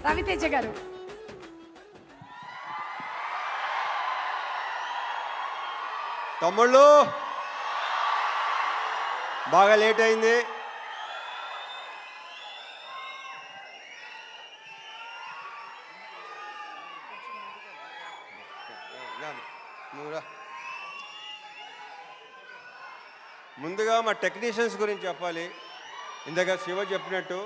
రవితేజ గారు. తమ్ముళ్ళు బాగా లేట్ అయింది. ముందుగా మా టెక్నీషియన్స్ గురించి చెప్పాలి. ఇందాక శివ చెప్పినట్టు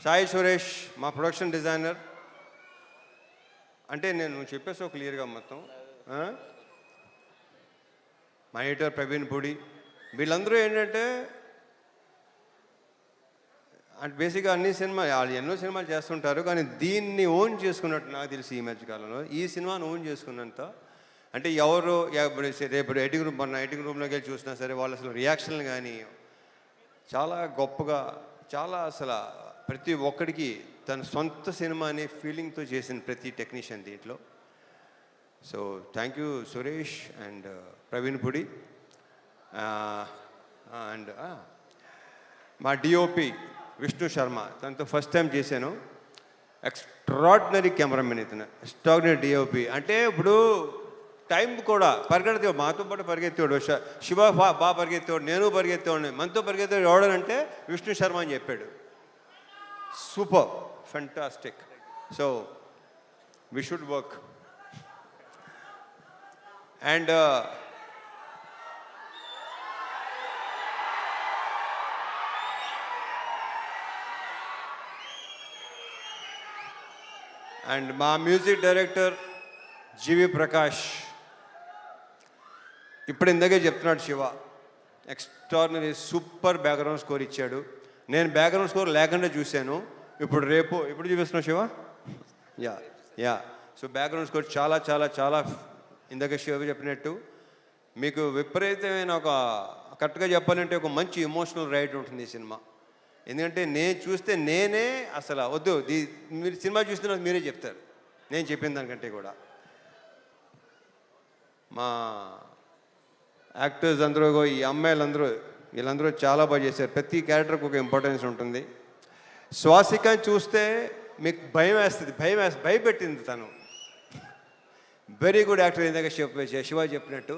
సాయి సురేష్ మా ప్రొడక్షన్ డిజైనర్. అంటే నేను చెప్పేసి క్లియర్గా మొత్తం. మా ఎడిటర్ ప్రవీణ్ పూడి, వీళ్ళందరూ ఏంటంటే అంటే బేసిక్గా అన్ని సినిమాలు వాళ్ళు ఎన్నో సినిమాలు చేస్తుంటారు, కానీ దీన్ని ఓన్ చేసుకున్నట్టు నాకు తెలిసి ఈ మధ్యకాలంలో ఈ సినిమాను ఓన్ చేసుకున్నంత అంటే ఎవరు రేపు ఎడిటింగ్ రూమ్ మొన్న ఎడిటింగ్ రూమ్లోకి వెళ్ళి చూసినా సరే వాళ్ళు అసలు రియాక్షన్లు కానీ చాలా గొప్పగా, చాలా అసలు ప్రతి ఒక్కడికి తన సొంత సినిమా అనే ఫీలింగ్తో చేసిన ప్రతి టెక్నీషియన్ దీంట్లో. So thank you Suresh and Praveen Pudi and మా డిఓపి విష్ణు శర్మ, తనతో ఫస్ట్ టైం చేశాను. ఎక్స్ట్రాడినరీ కెమెరామెన్ ఇతను, ఎక్స్ట్రాడినరీ డిఓపి. అంటే ఇప్పుడు టైం కూడా పరిగెత్తేవాడు, మాతో పాటు పరిగెత్తేవాడు. శివ బాగా పరిగెత్తేవాడు, నేను పరిగెత్తేవాడిని. మనతో పరిగెత్తేవాడు ఎవడనంటే విష్ణు శర్మ అని చెప్పాడు. Super, fantastic. So we should work. And and మా మ్యూజిక్ డైరెక్టర్ జీవి ప్రకాష్. ఇప్పుడు ఇందాకే చెప్తున్నాడు Siva, extraordinary super background score ఇచ్చాడు. నేను బ్యాక్గ్రౌండ్ స్కోర్ లేకుండా చూశాను. ఇప్పుడు చూపిస్తున్నావు Siva. Yeah so background score చాలా చాలా చాలా ఇందాక శివ చెప్పినట్టు మీకు విపరీతమైన ఒక కరెక్ట్గా చెప్పాలంటే ఒక మంచి ఎమోషనల్ రైడ్ ఉంటుంది ఈ సినిమా. ఎందుకంటే నేను చూస్తే నేనే అసలు వద్దు, మీరు సినిమా చూస్తే మీరే చెప్తారు నేను చెప్పిన దానికంటే కూడా. మా యాక్టర్స్ అందరూ, ఈ అమ్మాయిలందరూ, వీళ్ళందరూ చాలా బాగా చేశారు. ప్రతి క్యారెక్టర్కి ఒక ఇంపార్టెన్స్ ఉంటుంది. శ్వాసికని చూస్తే మీకు భయం వేస్తుంది, భయపెట్టింది తను. వెరీ గుడ్ యాక్టర్ ఇందాక శివ చెప్పినట్టు.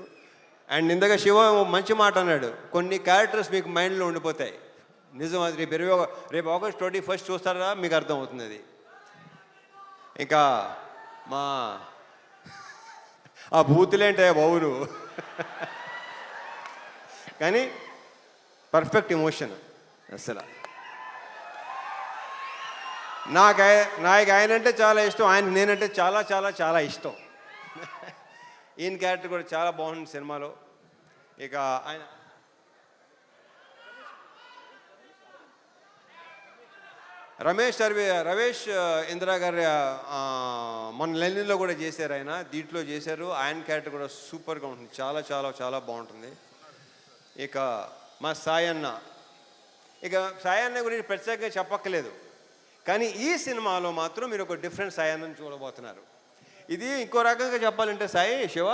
అండ్ ఇందాక శివ మంచి మాట అన్నాడు, కొన్ని క్యారెక్టర్స్ మీకు మైండ్లో ఉండిపోతాయి. నిజం, అది రేపు ఆగస్ట్ 21 చూస్తారా మీకు అర్థమవుతుంది అది. ఇంకా మా ఆ బూతులేంటే బావును కానీ పర్ఫెక్ట్ ఎమోషన్ అసలు. నాకు ఆయనంటే చాలా ఇష్టం, ఆయన నేనంటే చాలా చాలా చాలా ఇష్టం. ఈయన క్యారెక్టర్ కూడా చాలా బాగుంది సినిమాలో. ఇక ఆయన రమేష్ ఇందిరా గారి మొన్న లెనిన్లో కూడా చేశారు ఆయన, దీంట్లో చేశారు. ఆయన క్యారెక్టర్ కూడా సూపర్గా ఉంటుంది, చాలా చాలా చాలా బాగుంటుంది. ఇక మా సాయన్న గురించి ప్రత్యేకంగా చెప్పక్కలేదు, కానీ ఈ సినిమాలో మాత్రం మీరు ఒక డిఫరెంట్ సాయన్నని చూడబోతున్నారు. ఇది ఇంకో రకంగా చెప్పాలంటే శివ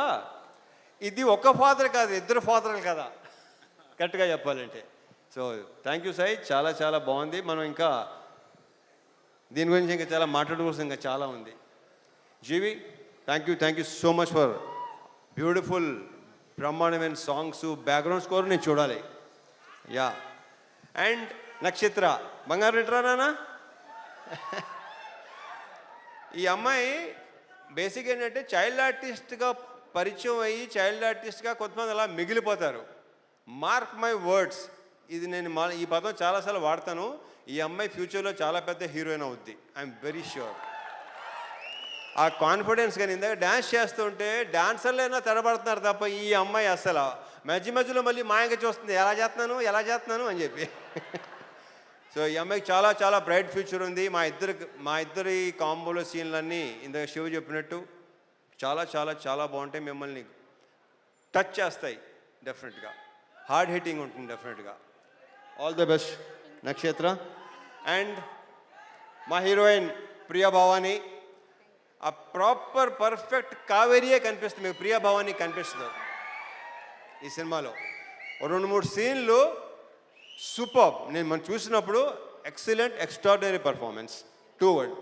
ఇది ఒక ఫాదర్ కాదు, ఇద్దరు ఫాదర్లు కదా కరెక్ట్గా చెప్పాలంటే. సో థ్యాంక్ యూ సాయి, చాలా చాలా బాగుంది. మనం ఇంకా దీని గురించి ఇంకా చాలా మాట్లాడుకోవాల్సింది ఇంకా చాలా ఉంది. GV thank you so much for beautiful బ్రహ్మాండమైన సాంగ్స్, బ్యాక్గ్రౌండ్ స్కోర్ నేను చూడాలి. యా అండ్ నక్షత్ర బంగారు రిటరానా. ఈ అమ్మాయి బేసిక్ ఏంటంటే చైల్డ్ ఆర్టిస్ట్గా పరిచయం అయ్యి చైల్డ్ ఆర్టిస్ట్గా కొంతమంది అలా మిగిలిపోతారు. మార్క్ మై వర్డ్స్, ఇది నేను ఈ పదం చాలాసార్లు వాడతాను. ఈ అమ్మాయి ఫ్యూచర్లో చాలా పెద్ద హీరోయిన్ అవుద్ది, ఐఎమ్ వెరీ ష్యూర్. ఆ కాన్ఫిడెన్స్ కానీ ఇందాక డ్యాన్స్ చేస్తుంటే డాన్సర్లైనా తెరబడుతున్నారు తప్ప ఈ అమ్మాయి అసలు మధ్యలో మళ్ళీ మాయంగా చూస్తుంది, ఎలా చేస్తున్నాను అని చెప్పి. సో ఈ అమ్మాయికి చాలా చాలా బ్రైట్ ఫ్యూచర్ ఉంది. మా ఇద్దరి కాంబోలో సీన్లన్నీ ఇందాక శివ చెప్పినట్టు చాలా చాలా చాలా బాగుంటాయి, మిమ్మల్ని టచ్ చేస్తాయి డెఫినెట్గా, హార్డ్ హిట్టింగ్ ఉంటుంది డెఫినెట్గా. ఆల్ ద బెస్ట్ నక్షత్ర. అండ్ మా హీరోయిన్ ప్రియా భవాని, ఆ ప్రాపర్ పర్ఫెక్ట్ కావేరియే కనిపిస్తుంది మీకు, ప్రియా భవాని కనిపిస్తుంది ఈ సినిమాలో. 2-3 సీన్లు సూపర్, మనం చూసినప్పుడు excellent extraordinary performance. 2 words.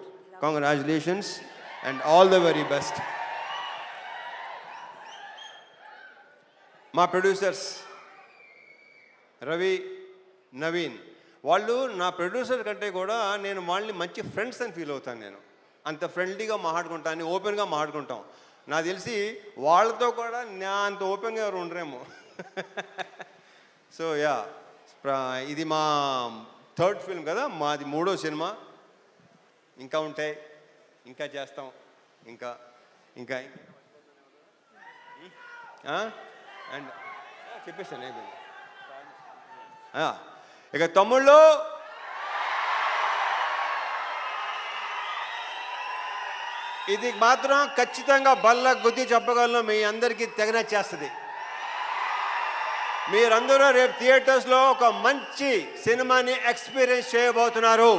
Congratulations and all the very best. మా ప్రొడ్యూసర్స్ రవి, నవీన్, వాళ్ళు నా ప్రొడ్యూసర్ కంటే కూడా నేను వాళ్ళని మంచి ఫ్రెండ్స్ అని ఫీల్ అవుతాను. నేను అంత ఫ్రెండ్లీగా మాట్లాడుకుంటాను, ఓపెన్గా మాట్లాడుకుంటాం. నాకు తెలిసి వాళ్ళతో కూడా నా అంత ఓపెన్గా ఎవరు ఉండరేమో. సో యా, ఇది మా 3rd ఫిల్మ్ కదా, మాది 3వ సినిమా. ఇంకా ఉంటాయి, ఇంకా చేస్తాం, ఇంకా ఇంకా అండ్ చెప్పేస్తాను అయిపోయింది. ఇక తమ్ముళ్ళు, ఇది మాత్రం ఖచ్చితంగా బల్ల గుద్ది చెప్పగలను, మీ అందరికీ తెగనచ్చేస్తుంది. మీరందరూ రేపు థియేటర్స్లో ఒక మంచి సినిమాని ఎక్స్పీరియన్స్ చేయబోతున్నారు.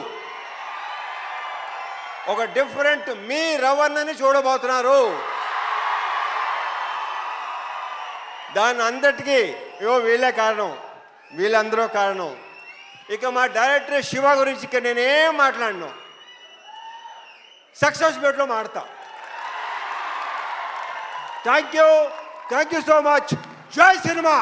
ఒక డిఫరెంట్ మీ రవణని చూడబోతున్నారు. దాని అందరికీ వీళ్ళే కారణం, వీళ్ళందరూ కారణం. ఇక మా డైరెక్టర్ శివ గురించి ఇక నేనేం మాట్లాడను, సక్సెస్ మీట్లో మాడతా. Thank you so much. జై సినిమా.